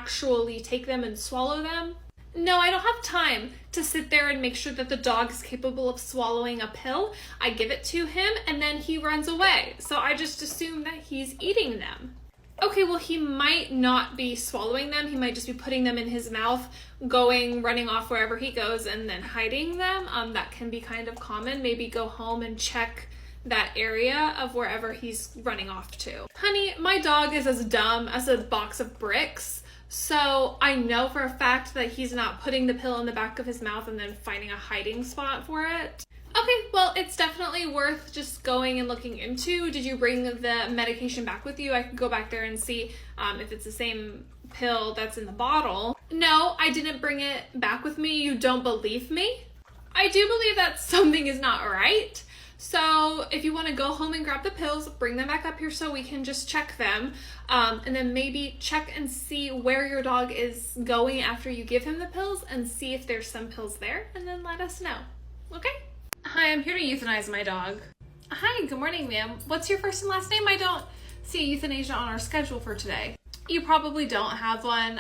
actually take them and swallow them. No, I don't have time to sit there and make sure that the dog is capable of swallowing a pill. I give it to him and then he runs away. So I just assume that he's eating them. Okay, well, he might not be swallowing them. He might just be putting them in his mouth, running off wherever he goes, and then hiding them. That can be kind of common. Maybe go home and check that area of wherever he's running off to. Honey, my dog is as dumb as a box of bricks. So I know for a fact that he's not putting the pill in the back of his mouth and then finding a hiding spot for it. Okay, well, it's definitely worth just going and looking into. Did you bring the medication back with you? I can go back there and see if it's the same pill that's in the bottle. No, I didn't bring it back with me. You don't believe me? I do believe that something is not right. So if you want to go home and grab the pills, bring them back up here so we can just check them. And then maybe check and see where your dog is going after you give him the pills and see if there's some pills there, and then let us know. Okay? Hi, I'm here to euthanize my dog. Hi, good morning, ma'am. What's your first and last name? I don't see a euthanasia on our schedule for today. You probably don't have one,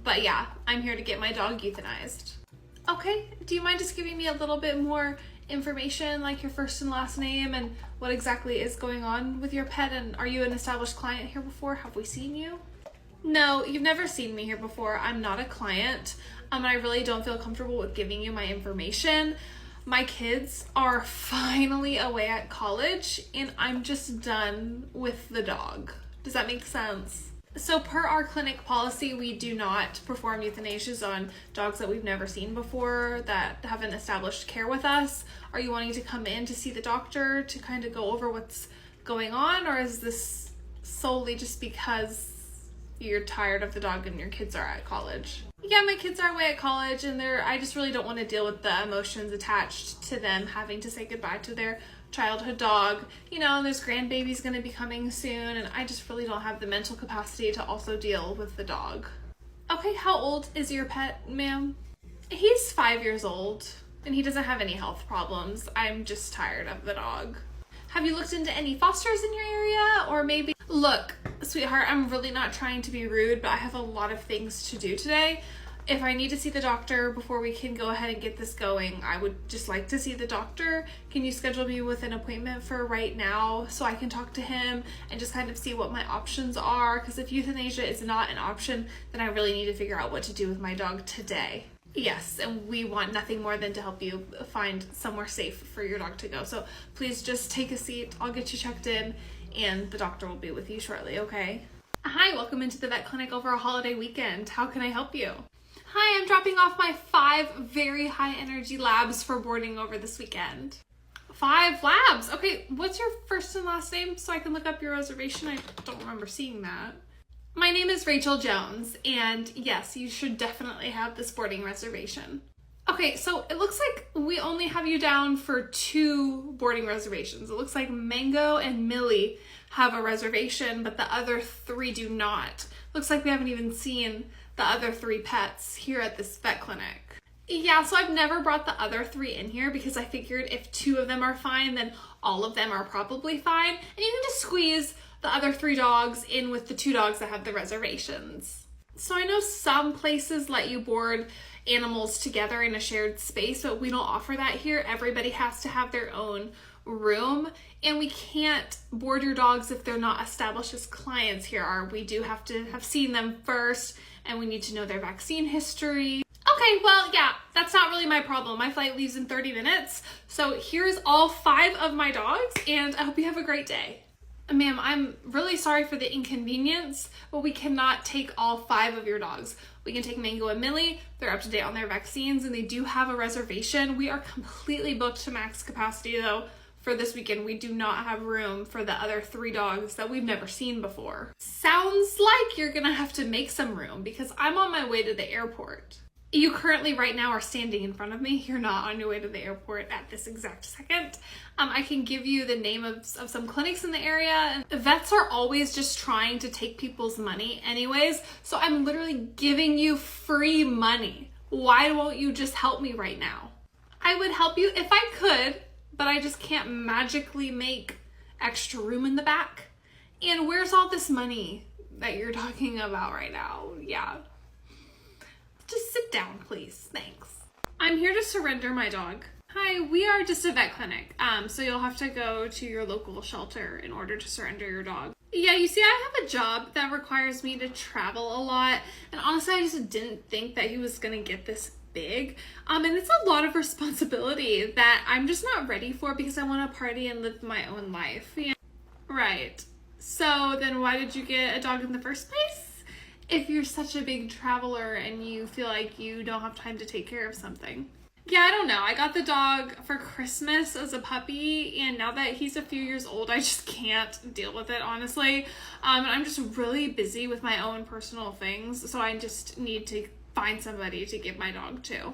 but yeah, I'm here to get my dog euthanized. Okay, do you mind just giving me a little bit more information, like your first and last name and what exactly is going on with your pet? And are you an established client here before? Have we seen you? No, you've never seen me here before. I'm not a client. I really don't feel comfortable with giving you my information. My kids are finally away at college and I'm just done with the dog. Does that make sense? So per our clinic policy, we do not perform euthanasias on dogs that we've never seen before that haven't established care with us. Are you wanting to come in to see the doctor to kind of go over what's going on, or is this solely just because you're tired of the dog and your kids are at college? Yeah, my kids are away at college and I just really don't want to deal with the emotions attached to them having to say goodbye to their childhood dog. And there's grandbabies going to be coming soon, and I just really don't have the mental capacity to also deal with the dog. Okay, how old is your pet, ma'am? He's 5 years old and he doesn't have any health problems. I'm just tired of the dog. Have you looked into any fosters in your area? Or maybe, look, sweetheart, I'm really not trying to be rude, but I have a lot of things to do today. If I need to see the doctor before we can go ahead and get this going, I would just like to see the doctor. Can you schedule me with an appointment for right now so I can talk to him and just kind of see what my options are? Because if euthanasia is not an option, then I really need to figure out what to do with my dog today. Yes, and we want nothing more than to help you find somewhere safe for your dog to go. So please just take a seat. I'll get you checked in and the doctor will be with you shortly, okay? Hi, welcome into the vet clinic over a holiday weekend. How can I help you? Hi, I'm dropping off my 5 very high energy labs for boarding over this weekend. 5 labs? Okay, what's your first and last name so I can look up your reservation? I don't remember seeing that. My name is Rachel Jones, and yes, you should definitely have this boarding reservation. Okay, so it looks like we only have you down for 2 boarding reservations. It looks like Mango and Millie have a reservation, but the other 3 do not. Looks like we haven't even seen the other 3 pets here at this vet clinic. Yeah, so I've never brought the other 3 in here because I figured if 2 of them are fine, then all of them are probably fine. And you can just squeeze the other 3 dogs in with the 2 dogs that have the reservations. So I know some places let you board animals together in a shared space, but we don't offer that here. Everybody has to have their own room, and we can't board your dogs if they're not established as clients here. We do have to have seen them first, and we need to know their vaccine history. Okay, well, yeah, that's not really my problem. My flight leaves in 30 minutes. So here's all 5 of my dogs, and I hope you have a great day. Ma'am, I'm really sorry for the inconvenience, but we cannot take all 5 of your dogs. We can take Mango and Millie. They're up to date on their vaccines, and they do have a reservation. We are completely booked to max capacity, though. For this weekend, we do not have room for the other 3 dogs that we've never seen before. Sounds like you're gonna have to make some room because I'm on my way to the airport. You currently right now are standing in front of me. You're not on your way to the airport at this exact second. I can give you the name of some clinics in the area. And vets are always just trying to take people's money anyways, so I'm literally giving you free money. Why won't you just help me right now? I would help you if I could, but I just can't magically make extra room in the back. And where's all this money that you're talking about right now. Yeah. Just sit down, please. Thanks. I'm here to surrender my dog. Hi, we are just a vet clinic, so you'll have to go to your local shelter in order to surrender your dog. Yeah, you see, I have a job that requires me to travel a lot, and honestly, I just didn't think that he was gonna get this big, and it's a lot of responsibility that I'm just not ready for because I want to party and live my own life. Yeah. Right. So then why did you get a dog in the first place? If you're such a big traveler and you feel like you don't have time to take care of something. Yeah, I don't know. I got the dog for Christmas as a puppy, and now that he's a few years old, I just can't deal with it, honestly. And I'm just really busy with my own personal things, so I just need to find somebody to give my dog to.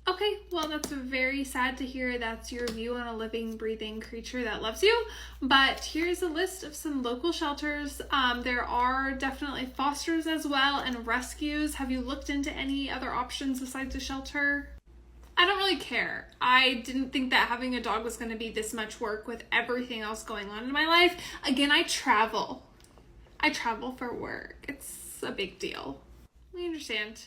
Okay, well, that's very sad to hear that's your view on a living, breathing creature that loves you, but here's a list of some local shelters. There are definitely fosters as well and rescues. Have you looked into any other options besides a shelter? I don't really care. I didn't think that having a dog was going to be this much work with everything else going on in my life. Again, I travel. I travel for work. It's a big deal. We understand.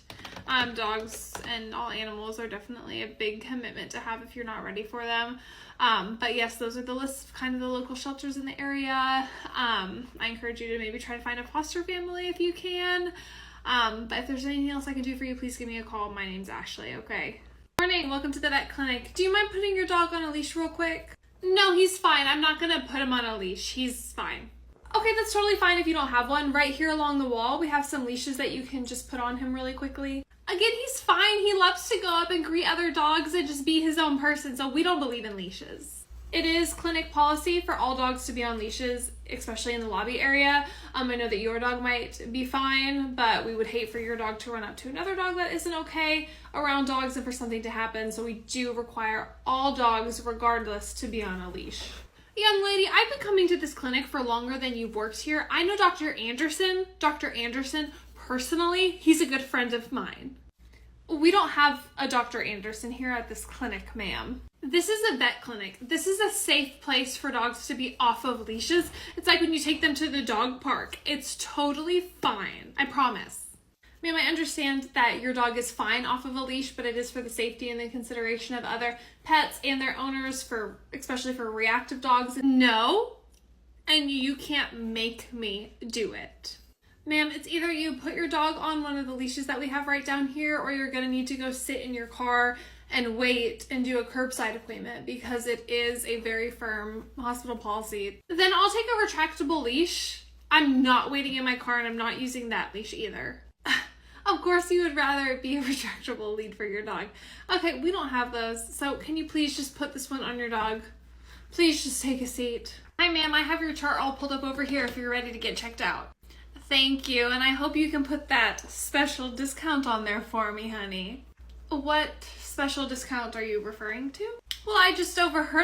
Dogs and all animals are definitely a big commitment to have if you're not ready for them. But yes, those are the lists of kind of the local shelters in the area. I encourage you to maybe try to find a foster family if you can. But if there's anything else I can do for you, please give me a call. My name's Ashley, okay? Morning, welcome to the vet clinic. Do you mind putting your dog on a leash real quick? No, he's fine. I'm not gonna put him on a leash. He's fine. Okay, that's totally fine if you don't have one. Right here along the wall, we have some leashes that you can just put on him really quickly. Again, he's fine. He loves to go up and greet other dogs and just be his own person, so we don't believe in leashes. It is clinic policy for all dogs to be on leashes, especially in the lobby area. I know that your dog might be fine, but we would hate for your dog to run up to another dog that isn't okay around dogs and for something to happen, so we do require all dogs, regardless, to be on a leash. Young lady, I've been coming to this clinic for longer than you've worked here. I know Dr. Anderson. Dr. Anderson, personally, he's a good friend of mine. We don't have a Dr. Anderson here at this clinic, ma'am. This is a vet clinic. This is a safe place for dogs to be off of leashes. It's like when you take them to the dog park. It's totally fine. I promise. Ma'am, I understand that your dog is fine off of a leash, but it is for the safety and the consideration of other pets and their owners, especially for reactive dogs. No, and you can't make me do it. Ma'am, it's either you put your dog on one of the leashes that we have right down here, or you're going to need to go sit in your car and wait and do a curbside appointment because it is a very firm hospital policy. Then I'll take a retractable leash. I'm not waiting in my car and I'm not using that leash either. Of course you would rather it be a retractable lead for your dog. Okay, we don't have those, so can you please just put this one on your dog? Please just take a seat. Hi ma'am, I have your chart all pulled up over here if you're ready to get checked out. Thank you, and I hope you can put that special discount on there for me, honey. What special discount are you referring to? Well, I just overheard